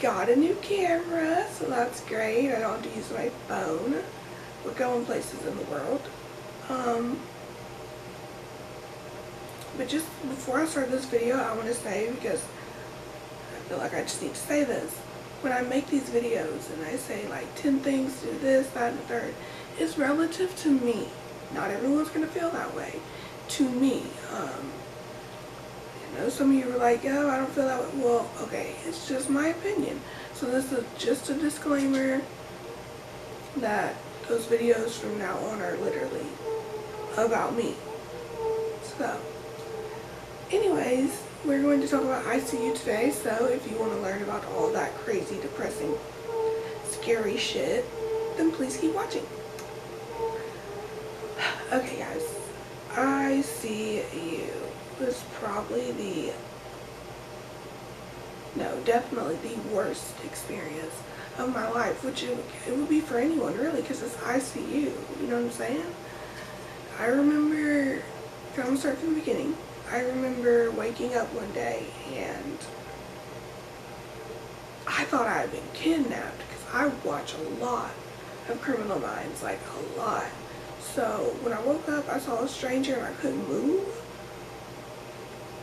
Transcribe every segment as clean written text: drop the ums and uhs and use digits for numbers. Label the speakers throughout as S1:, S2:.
S1: got a new camera, so that's great. I don't have to use my phone. We're going places in the world. But just before I start this video, I want to say, because I feel like I just need to say this, when I make these videos and I say like 10 things, do this, that, and the third, it's relative to me. Not everyone's going to feel that way. To me. You know, some of you are like, oh, I don't feel that way. Well, okay, it's just my opinion. So this is just a disclaimer that those videos from now on are literally about me. So, anyways, we're going to talk about ICU today. So if you want to learn about all that crazy, depressing, scary shit, then please keep watching. Okay, guys, ICU was probably definitely the worst experience of my life, which it would be for anyone really, because it's ICU, you know what I'm saying? I remember, I'm going to start from the beginning. I remember waking up one day and I thought I had been kidnapped, because I watch a lot of Criminal Minds, like a lot. So when I woke up, I saw a stranger and I couldn't move.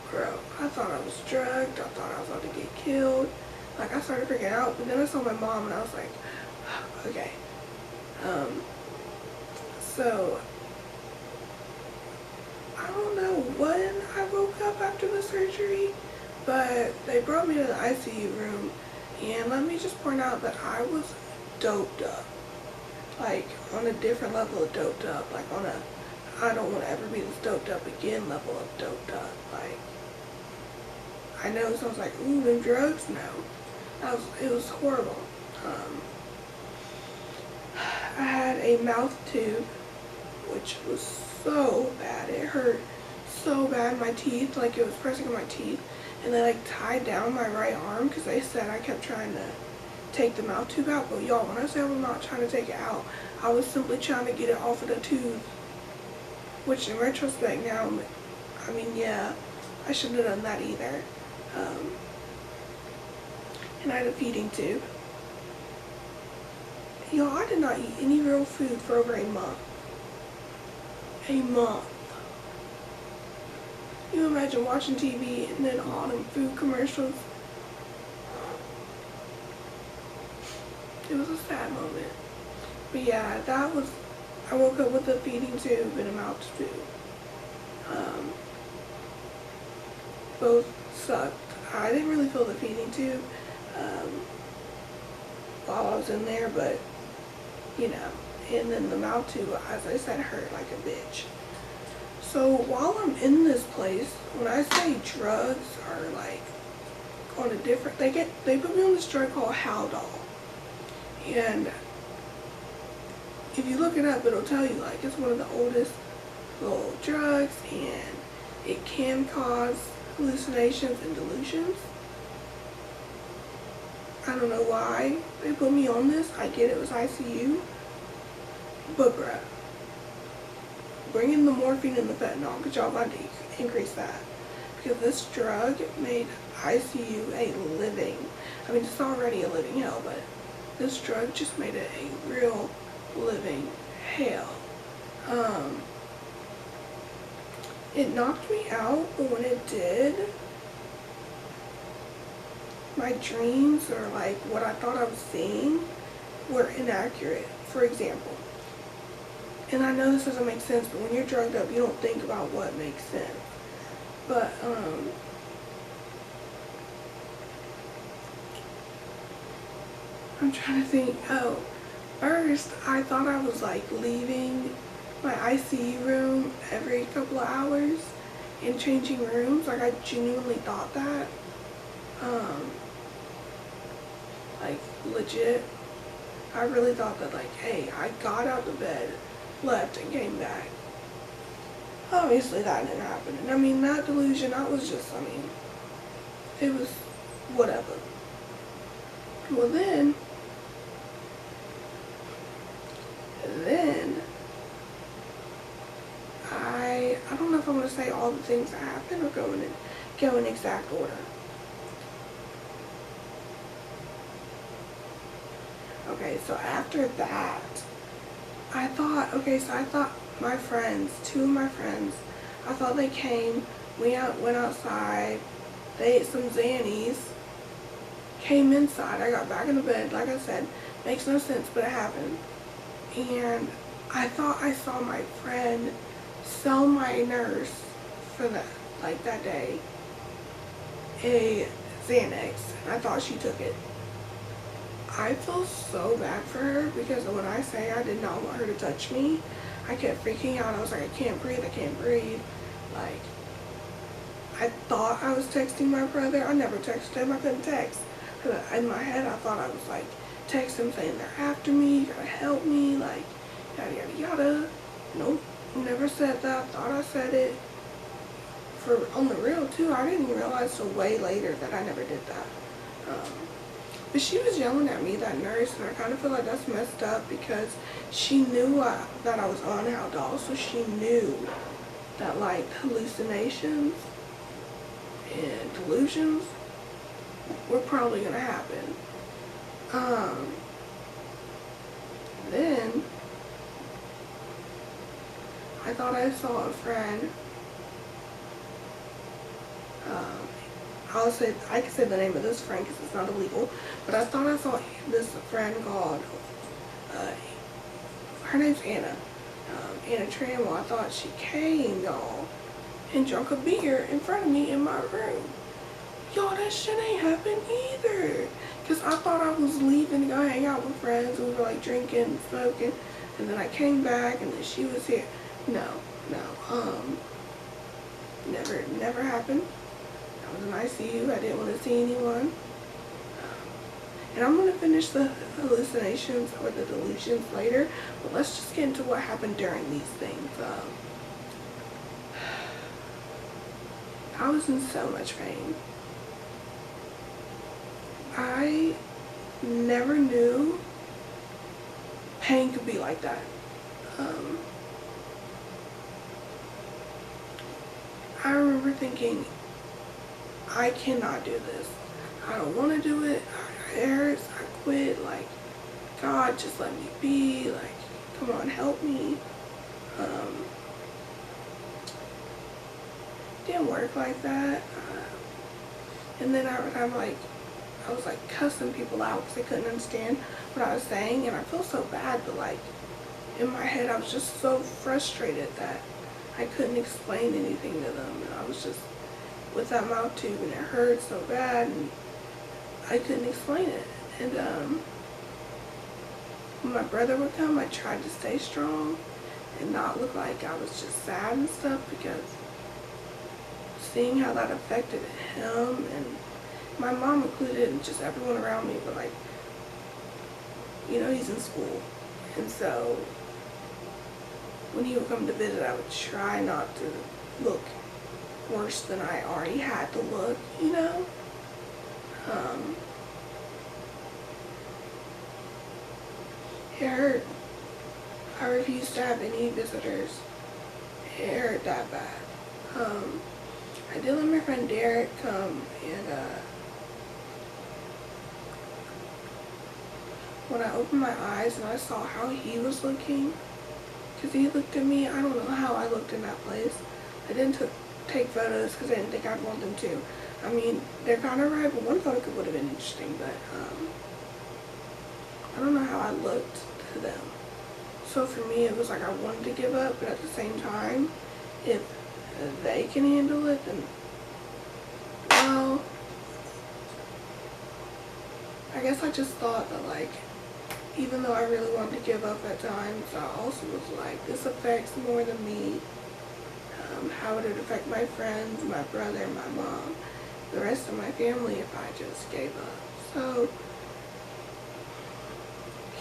S1: Bro, I thought I was drugged. I thought I was about to get killed. Like, I started freaking out. But then I saw my mom and I was like, okay. So I don't know when I woke up after the surgery, but they brought me to the ICU room, and let me just point out that I was doped up. Like, on a different level of doped up. Like, on a, I don't want to ever be this doped up again level of doped up. Like, I know it sounds like, ooh, them drugs? No. It was horrible. I had a mouth tube, which was so bad. It hurt so bad. My teeth, like it was pressing on my teeth. And they like tied down my right arm because they said I kept trying to take the mouth tube out. But y'all, when I say I was not trying to take it out, I was simply trying to get it off of the tube. Which in retrospect now, I mean, yeah, I shouldn't have done that either. And I had a feeding tube. Y'all, I did not eat any real food for over a month. A month. You imagine watching TV and then all them food commercials? It was a sad moment. But yeah, that was, I woke up with a feeding tube and a mouth tube. Both sucked. I didn't really feel the feeding tube while I was in there, but you know, and then the mouth tube, as I said, hurt like a bitch. So while I'm in this place, when I say drugs are like on a different, they put me on this drug called Haldol, and if you look it up, it'll tell you like it's one of the oldest little drugs, and it can cause hallucinations and delusions. I don't know why they put me on this. I get it was ICU, but bruh, bring in the morphine and the fentanyl, because y'all about to increase that. Because this drug made ICU a living, I mean, it's already a living hell, but this drug just made it a real living hell. It knocked me out, but when it did, my dreams, or like what I thought I was seeing, were inaccurate. For example, and I know this doesn't make sense, but when you're drugged up, you don't think about what makes sense. But I'm trying to think. Oh, first I thought I was like leaving my ICU room every couple of hours and changing rooms. Like, I genuinely thought that. Like, legit. I really thought that, like, hey, I got out of bed, left, and came back. Obviously that didn't happen. And I mean, that delusion, I was just, I mean, it was whatever. Well then I don't know if I'm going to say all the things that happened or go in exact order. Okay, so after that, I thought my friends, two of my friends, I thought they came, went outside, they ate some Xannies, came inside, I got back in the bed, like I said, makes no sense, but it happened. And I thought I saw my friend sell my nurse for that day a Xanax, and I thought she took it. I feel so bad for her because when I say I did not want her to touch me, I kept freaking out. I was like, I can't breathe, I can't breathe. Like, I thought I was texting my brother. I never texted him, I couldn't text. In my head, I thought I was like, text him saying they're after me, you gotta help me, like, yada yada yada. Nope, never said that. Thought I said it. On the real too, I didn't realize till way later that I never did that. But she was yelling at me, that nurse, and I kind of feel like that's messed up because she knew that I was on Haldol, so she knew that like hallucinations and delusions were probably gonna happen. Then I thought I saw a friend. I can say the name of this friend because it's not illegal, but I thought I saw this friend called, her name's Anna, Anna Trammell. I thought she came, y'all, and drunk a beer in front of me in my room. Y'all, that shit ain't happened either. Because I thought I was leaving to go hang out with friends. We were like drinking and smoking, and then I came back and then she was here. No, never happened. I was in ICU. I didn't want to see anyone. And I'm going to finish the hallucinations or the delusions later, but let's just get into what happened during these things. I was in so much pain. I never knew pain could be like that. I remember thinking, I cannot do this. I don't want to do it. It hurts. I quit. Like, God, just let me be. Like, come on, help me. Didn't work like that. And then I was like cussing people out because they couldn't understand what I was saying, and I feel so bad, but like in my head I was just so frustrated that I couldn't explain anything to them, and I was just with that mouth tube and it hurt so bad and I couldn't explain it. And when my brother would come, I tried to stay strong and not look like I was just sad and stuff, because seeing how that affected him and my mom included and just everyone around me, but like, you know, he's in school, and so when he would come to visit, I would try not to look worse than I already had to look, you know. It hurt. I refused to have any visitors. It hurt that bad. I did let my friend Derek come, and when I opened my eyes and I saw how he was looking, because he looked at me, I don't know how I looked in that place. I didn't take photos because I didn't think I'd want them to. I mean, they're kind of right, but one photo would have been interesting, but I don't know how I looked to them. So for me, it was like I wanted to give up, but at the same time, if they can handle it, then, well, I guess I just thought that, like, even though I really wanted to give up at times, I also was like, this affects more than me. How would it affect my friends, my brother, my mom, the rest of my family if I just gave up? So,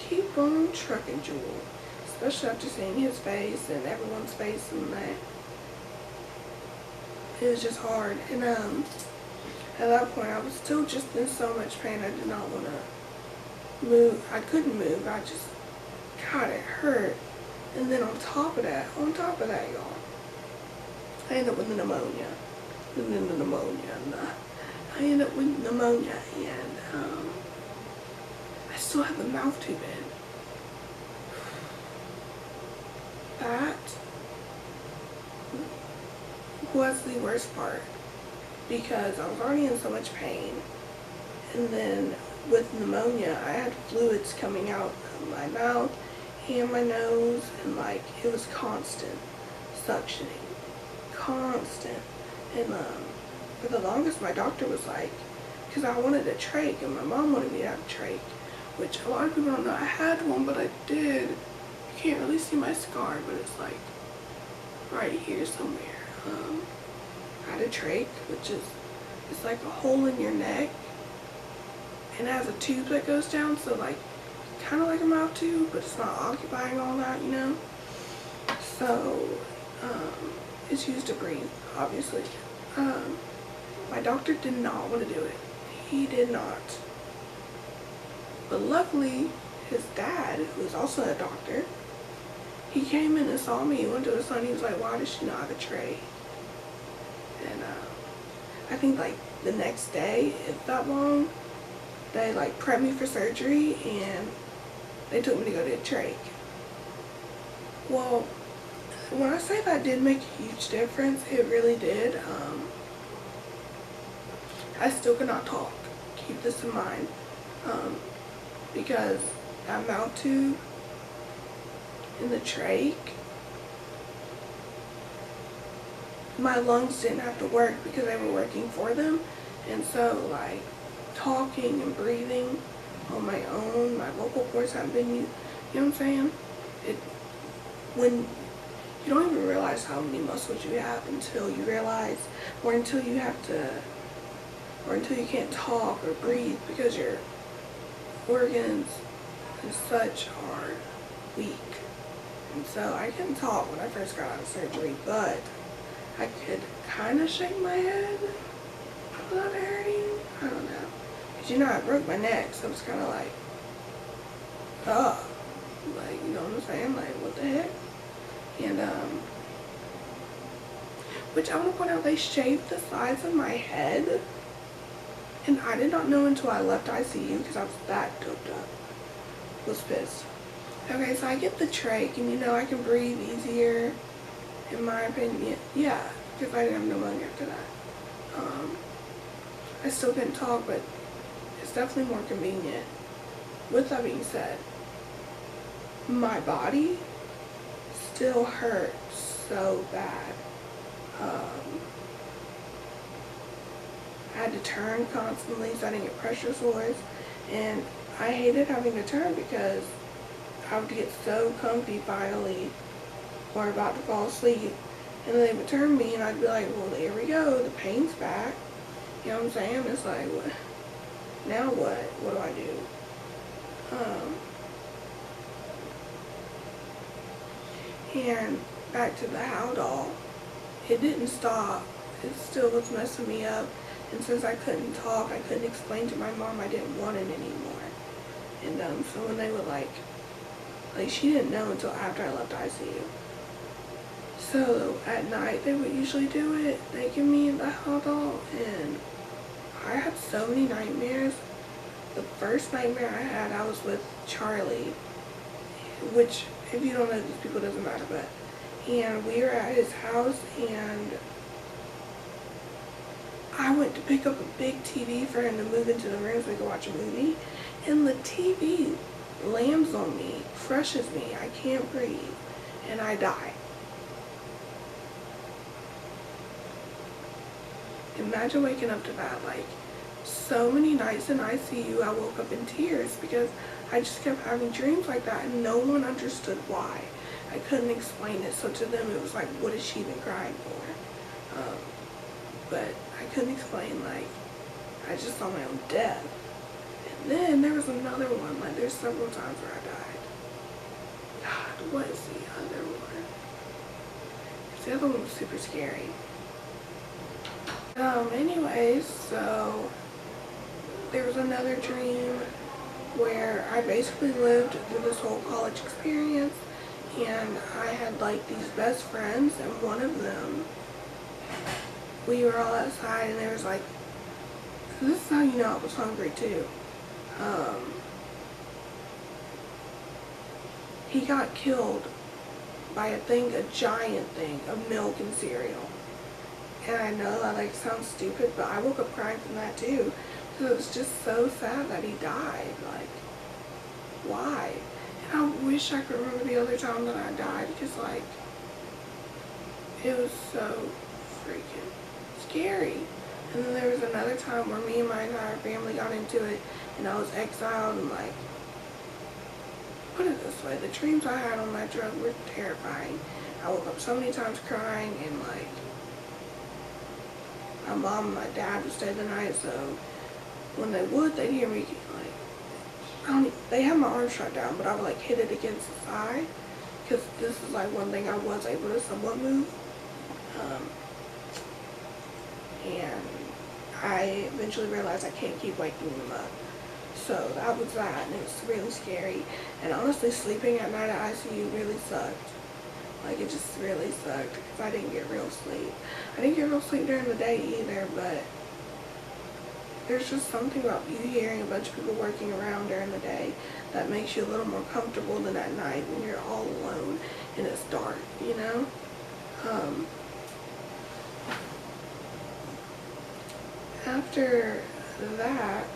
S1: keep on trucking, Jewel. Especially after seeing his face and everyone's face and that. It was just hard. And at that point, I was still just in so much pain. I did not want to move. I couldn't move. I just, God, it hurt. And then on top of that, y'all, I ended up with pneumonia. And then the pneumonia. And I ended up with pneumonia. And I still had the mouth tube in. That was the worst part because I was already in so much pain, and then with pneumonia I had fluids coming out of my mouth and my nose, and like it was constant suctioning, constant. And for the longest my doctor was like, because I wanted a trach and my mom wanted me to have a trach, which a lot of people don't know I had one, but I did. You can't really see my scar, but it's like right here somewhere. I had a trach, which is, it's like a hole in your neck, and it has a tube that goes down, so like kind of like a mouth tube, but it's not occupying all that, you know. So it's used to breathe, obviously. My doctor did not want to do it. He did not. But luckily, his dad, who is also a doctor, he came in and saw me. He went to his son. He was like, "Why does she not have a tray?" And I think like the next day, if that long, they like prepped me for surgery and they took me to go to a trach. Well, when I say that did make a huge difference, it really did. I still cannot talk. Keep this in mind. Because that mouth tube in the trach, my lungs didn't have to work because they were working for them. And so like talking and breathing on my own, my vocal cords haven't been used, you know what I'm saying? When you don't even realize how many muscles you have until you realize, or until you have to, or until you can't talk or breathe because your organs and such are weak. And so I couldn't talk when I first got out of surgery, but I could kind of shake my head without it hurting. I don't know. Because, you know, I broke my neck, so it's kind of like, like, you know what I'm saying? Like, what the heck? And, which I want to point out, they shaved the sides of my head. And I did not know until I left ICU because I was that doped up. Was pissed. Okay, so I get the trach, and you know I can breathe easier, in my opinion. Yeah, because I didn't have pneumonia after that. I still couldn't talk, but it's definitely more convenient. With that being said, my body still hurts so bad. I had to turn constantly so I didn't get pressure sores, and I hated having to turn because I would get so comfy finally, or about to fall asleep, and then they would turn me and I'd be like, well, there we go, the pain's back. You know what I'm saying? It's like, what? Now what? What do I do? And back to the Haldol, it didn't stop. It still was messing me up. And since I couldn't talk, I couldn't explain to my mom I didn't want it anymore. And so when they would like she didn't know until after I left ICU. So at night they would usually do it. They give me the Haldol, and I had so many nightmares. The first nightmare I had, I was with Charlie, which if you don't know these people, it doesn't matter, but, and we were at his house, and I went to pick up a big TV for him to move into the room so we could watch a movie, and the TV lands on me, crushes me, I can't breathe, and I die. Imagine waking up to that. Like, so many nights in ICU I woke up in tears because I just kept having dreams like that, and no one understood why. I couldn't explain it, so to them it was like, what is she even crying for? But I couldn't explain, like, I just saw my own death. And then there was another one, like there's several times where I died. God, what is the other one? 'Cause the other one was super scary. Anyways, so there was another dream where I basically lived through this whole college experience, and I had like these best friends, and one of them, we were all outside, and there was like, this is how you know I was hungry too. he got killed by a giant thing of milk and cereal. And I know that like sounds stupid, but I woke up crying from that too. Because it was just so sad that he died. Like, why? And I wish I could remember the other time that I died, because like, it was so freaking scary. And then there was another time where me and my entire family got into it, and I was exiled, and like, put it this way, the dreams I had on that drug were terrifying. I woke up so many times crying, and like, my mom and my dad would stay the night, so when they would, they'd hear me like, they had my arm shut down, but I would like hit it against the side, because this is like one thing I was able to somewhat move. And I eventually realized I can't keep waking them up. So that was that, and it was really scary. And honestly, sleeping at night at ICU really sucked. Like, it just really sucked, because I didn't get real sleep. I didn't get real sleep during the day either, but there's just something about you hearing a bunch of people working around during the day that makes you a little more comfortable than at night when you're all alone and it's dark, you know? After that,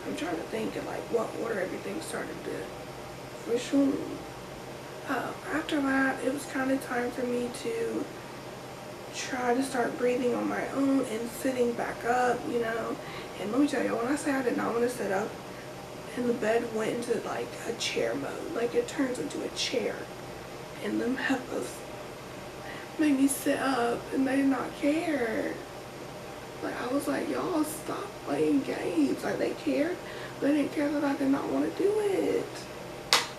S1: I'm trying to think of like what order everything started to resume. After that, it was kind of time for me to try to start breathing on my own and sitting back up, you know. And let me tell you, when I say I did not want to sit up, and the bed went into like a chair mode, like it turns into a chair, and them heifers made me sit up, and they did not care. Like, I was like, y'all stop playing games. Like, they cared, but they didn't care that I did not want to do it.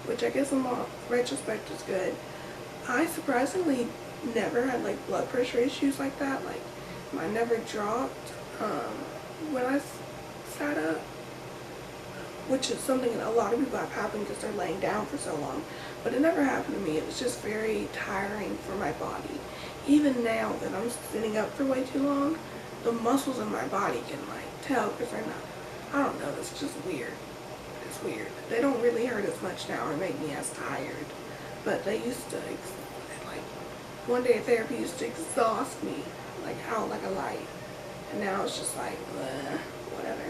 S1: Which I guess in retrospect is good. I surprisingly never had like blood pressure issues like that. Like, mine never dropped when I sat up, which is something that a lot of people have happened because they're laying down for so long. But it never happened to me. It was just very tiring for my body. Even now that I'm sitting up for way too long, the muscles in my body can like tell, because they're not, I don't know, it's just weird. It's weird. They don't really hurt as much now or make me as tired, but they used to, like, one day of therapy used to exhaust me, like out like a light, and now it's just like, whatever.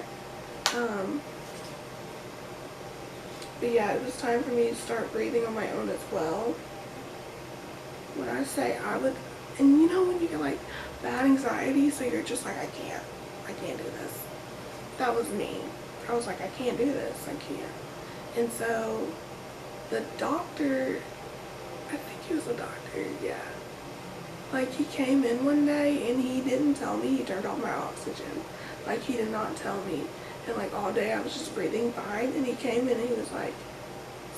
S1: But yeah, it was time for me to start breathing on my own as well. When I say I would, and you know when you get like bad anxiety, so you're just like, I can't do this. That was me. I was like, I can't do this, I can't. And so the doctor, I think he was a doctor, yeah. Like, he came in one day and he didn't tell me, he turned off my oxygen. Like, he did not tell me. And like all day I was just breathing fine, and he came in and he was like,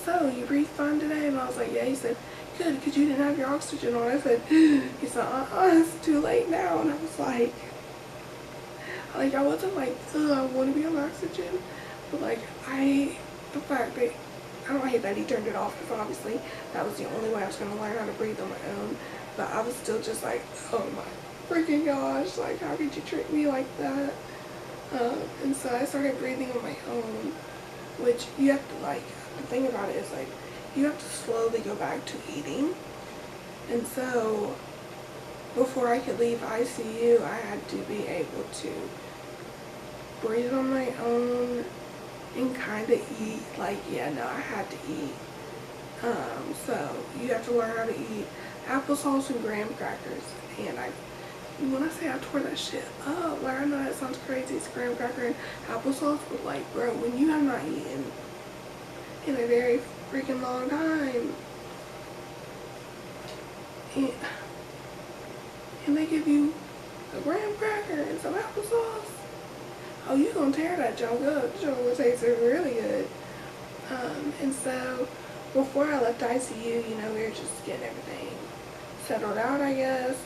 S1: so you breathe fine today? And I was like, yeah. He said, good, because you didn't have your oxygen on. I said, he said, it's too late now. And I was like I wasn't like, I want to be on oxygen, but like, the fact that, I don't hate that he turned it off, because obviously that was the only way I was going to learn how to breathe on my own, but I was still just like, oh my freaking gosh, like, how could you trick me like that? And so I started breathing on my own, which you have to, like, the thing about it is, like, you have to slowly go back to eating. And so before I could leave ICU, I had to be able to breathe on my own and kind of eat. Like, yeah, no, I had to eat. So you have to learn how to eat applesauce and graham crackers. And when I say I tore that shit up, like, I know that sounds crazy, it's graham cracker and applesauce, but like, bro, when you have not eaten in a very freaking long time, and they give you a graham cracker and some applesauce, oh, you gonna tear that junk up. The junk will taste really good. And so before I left ICU, you know, we were just getting everything settled out, I guess.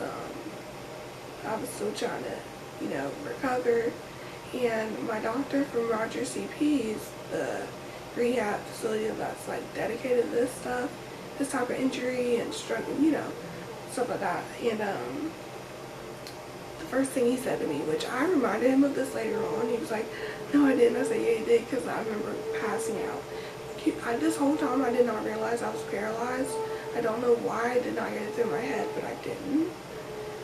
S1: I was still trying to, you know, recover. And my doctor from Rogers CP's, the rehab facility that's like dedicated to this stuff, this type of injury and struggling, you know, stuff like that. And the first thing he said to me, which I reminded him of this later on, he was like, no, I didn't. I said, yeah, you did, because I remember passing out. this whole time I did not realize I was paralyzed. I don't know why I did not get it through my head, but I didn't.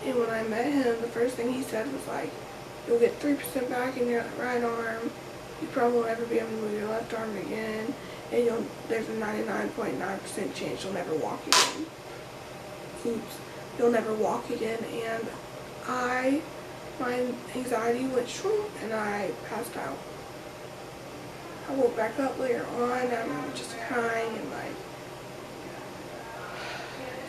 S1: And when I met him, the first thing he said was like, you'll get 3% back in your right arm. You probably won't ever be able to move your left arm again. And there's a 99.9% chance you'll never walk again. Oops. You'll never walk again. And my anxiety went shroom and I passed out. I woke back up later on and I'm just crying and like,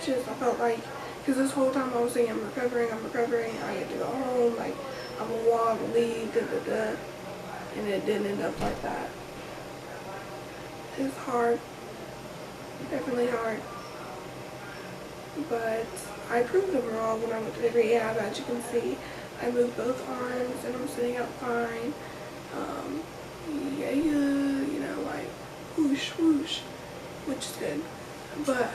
S1: I felt like, because this whole time I was saying I'm recovering, I get to go home, like, I'm gonna walk, leave, and it didn't end up like that. It's hard, definitely hard, but I proved them wrong when I went to the rehab. As you can see, I moved both arms and I'm sitting up fine. Yeah, you know, like, whoosh, whoosh, which is good, but,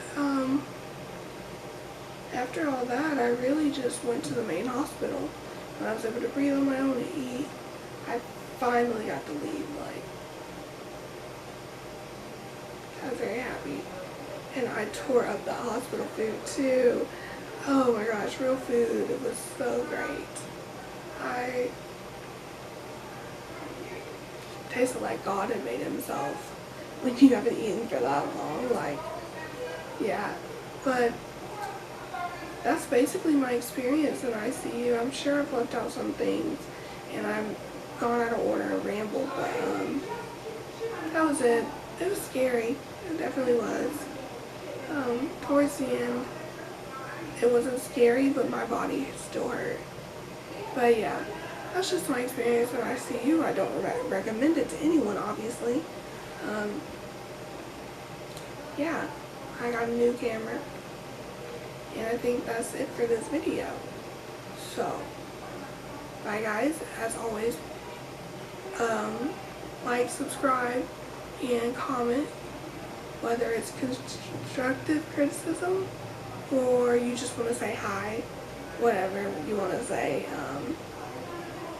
S1: after all that, I really just went to the main hospital. When I was able to breathe on my own and eat, I finally got to leave. Like, I was very happy. And I tore up the hospital food too. Oh my gosh, real food. It was so great. It tasted like God had made himself when you haven't eaten for that long. Like, yeah. But that's basically my experience in ICU. I'm sure I've left out some things and I've gone out of order and rambled, but that was it. It was scary. It definitely was. Towards the end, it wasn't scary, but my body still hurt. But yeah, that's just my experience in ICU. I don't recommend it to anyone, obviously. Yeah, I got a new camera. And I think that's it for this video. So, bye guys. As always, like, subscribe, and comment, whether it's constructive criticism or you just want to say hi, whatever you want to say.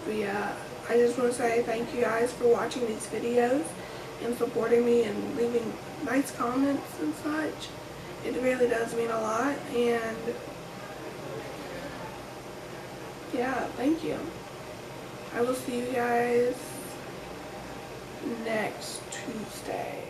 S1: But yeah, I just want to say thank you guys for watching these videos and supporting me and leaving nice comments and such. It really does mean a lot, and yeah, thank you. I will see you guys next Tuesday.